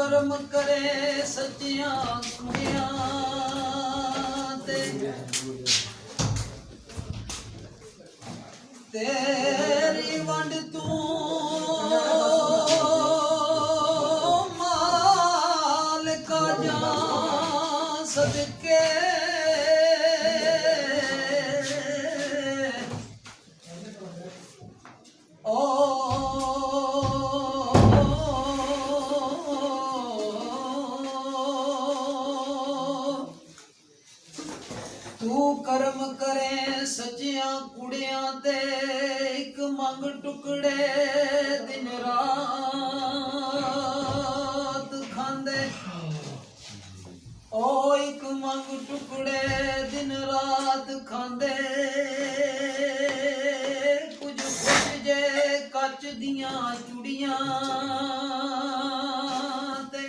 ਕਰਮ ਕਰੇ ਸੱਚੀਆਂ ਕੁੜੀਆਂ ਤੇ ਤੇਰੀ ਵੰਡ ਤੂੰ ਮਾਲਕਾ ਜਾਂ ਸਦਕੇ तू कर्म करे सच्चियां कुड़ियां ते एक मंग टुकड़े दिन रात खांदे ओ एक मंग टुकड़े दिन रात खांदे कुछ खुश जे कच दियां चुड़ियां ते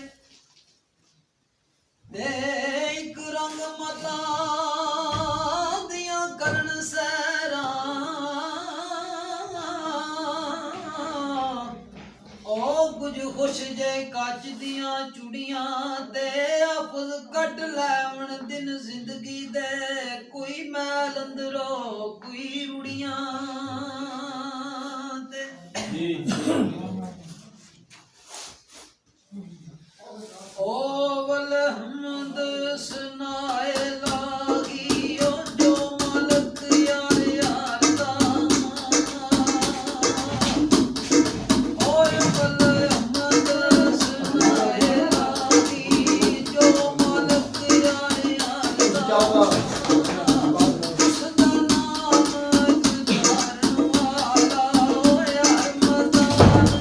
एक रंग मता कुछ खुश जे कच दियां चुड़ियां ते अफज कट लैवन दिन जिंदगी दे कोई मैल अंदरों कोई रुड़ियां ते ओ वल हमद सुनाए लागी ओ जो मालक यार यार दा ओ वल हमद सुनाए लागी जो मालक यार यार दा उसदा नाम जुदारन वाला ओ यार मदान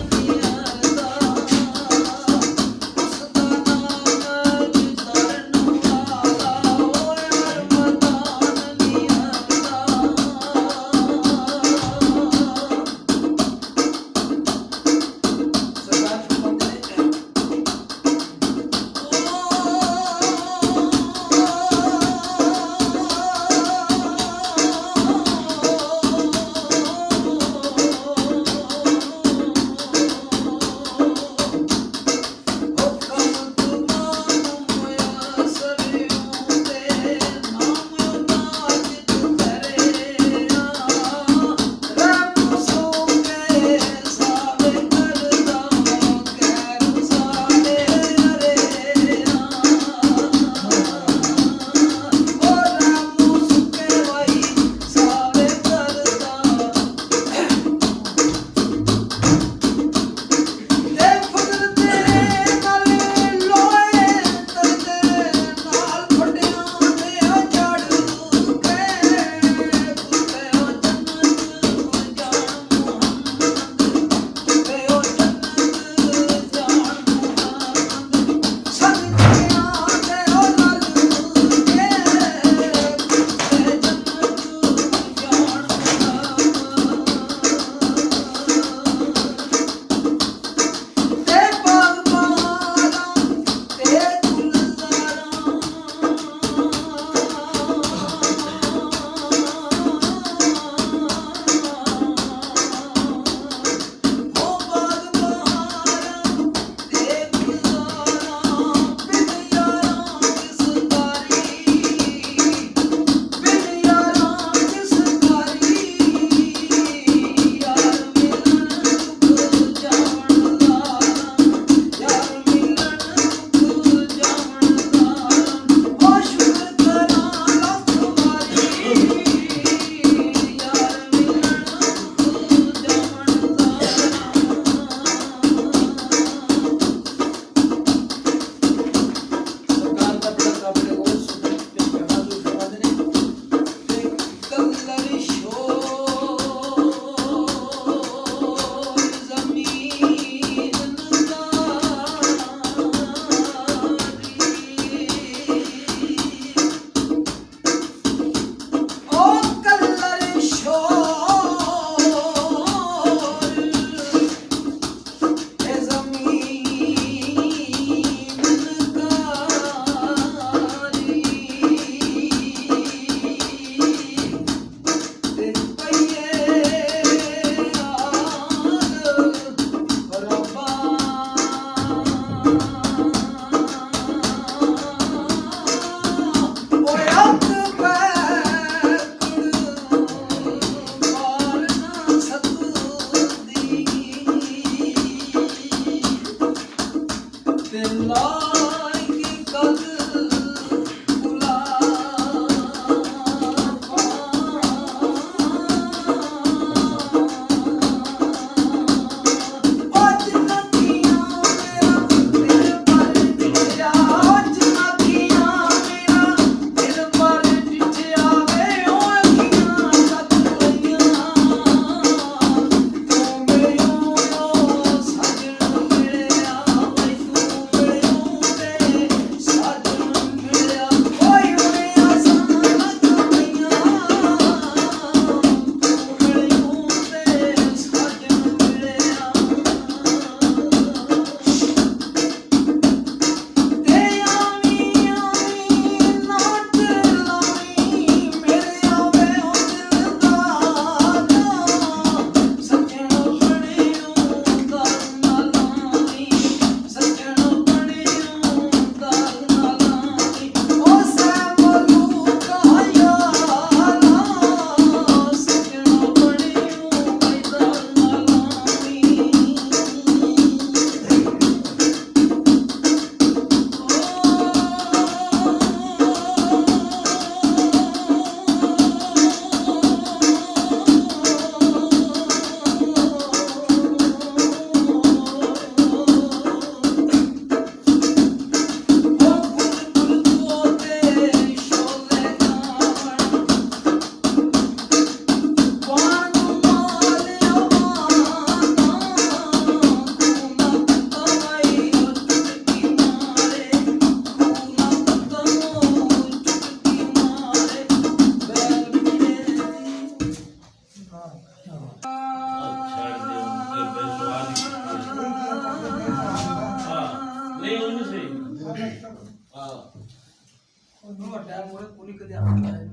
ਉਹਨੂੰ ਵੱਡਾ ਮੋਰੇ ਕੋਈ ਕਦੇ ਆਉਂਦਾ ਹੈ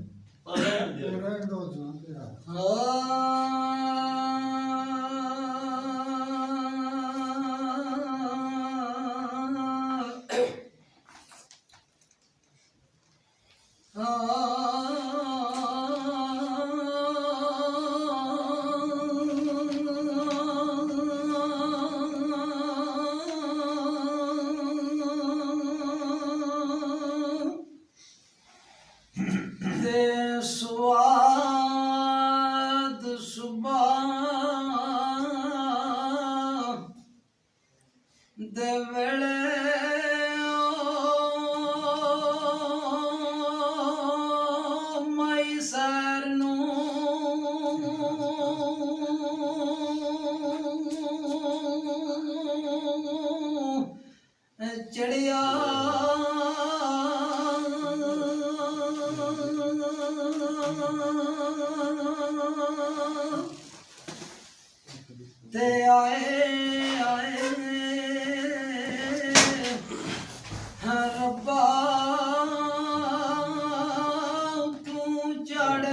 ਰਹਿਣ ਦੋ ਜਾਨ ਤੇ ਆ ਦੇ ਸਵਾਦ ਸੁਭਾ ਦੇ ਵੇਲੇ ਮਾਈ ਸਰ ਨੂੰ ਚੜਿਆ ਤੇ ਆਏ ਰੱਬਾ ਤੂੰ ਚੜ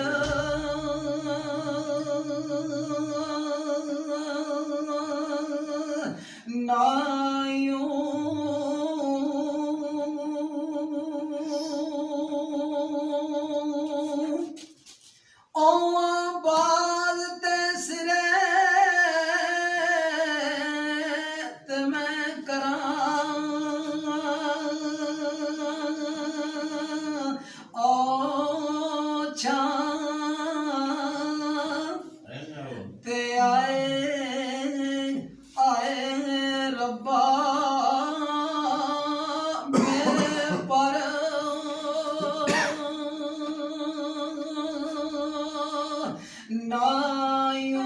ਨਾਇਓ ਬਾਦ ਤੇ ਸਿਰੇ ਤੇ ਮੈਂ ਕਰਾਂ ਓ ਛਾਂ ਤੇ ਆਏ ਰੱਬਾ ਮੇਰੇ ਪਰ ਨਾਇਓ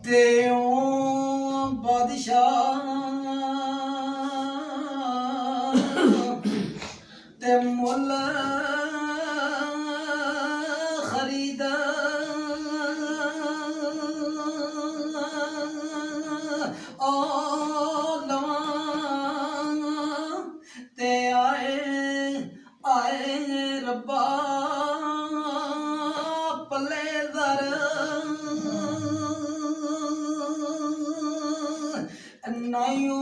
ਦੇਓ ਬਾਦਸ਼ਾਹ ਤੇ ਮੁੱਲ ਖਰੀਦ ਓ ਲਵਾਂ ਤੇ ਆਏ ਰੱਬਾ ਪੱਲੇ ਦਰ ਨਾਇਓ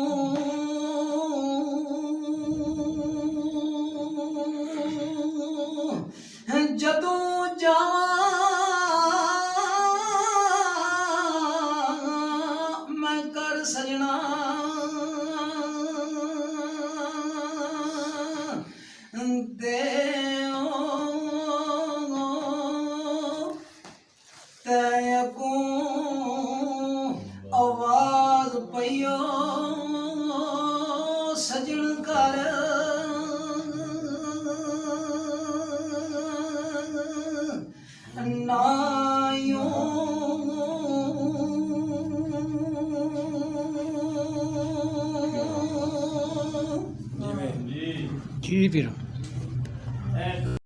ਜਦੋਂ ਜਾਵਾਂ ਮੈਂ ਕਰ ਸਜਣਾ ਤੇ ਕੋ ਆਵਾਜ਼ ਪਈਓ ਸਜਣ ਕਰ ਨਾਇਓ ਜੀ ਵੀਰ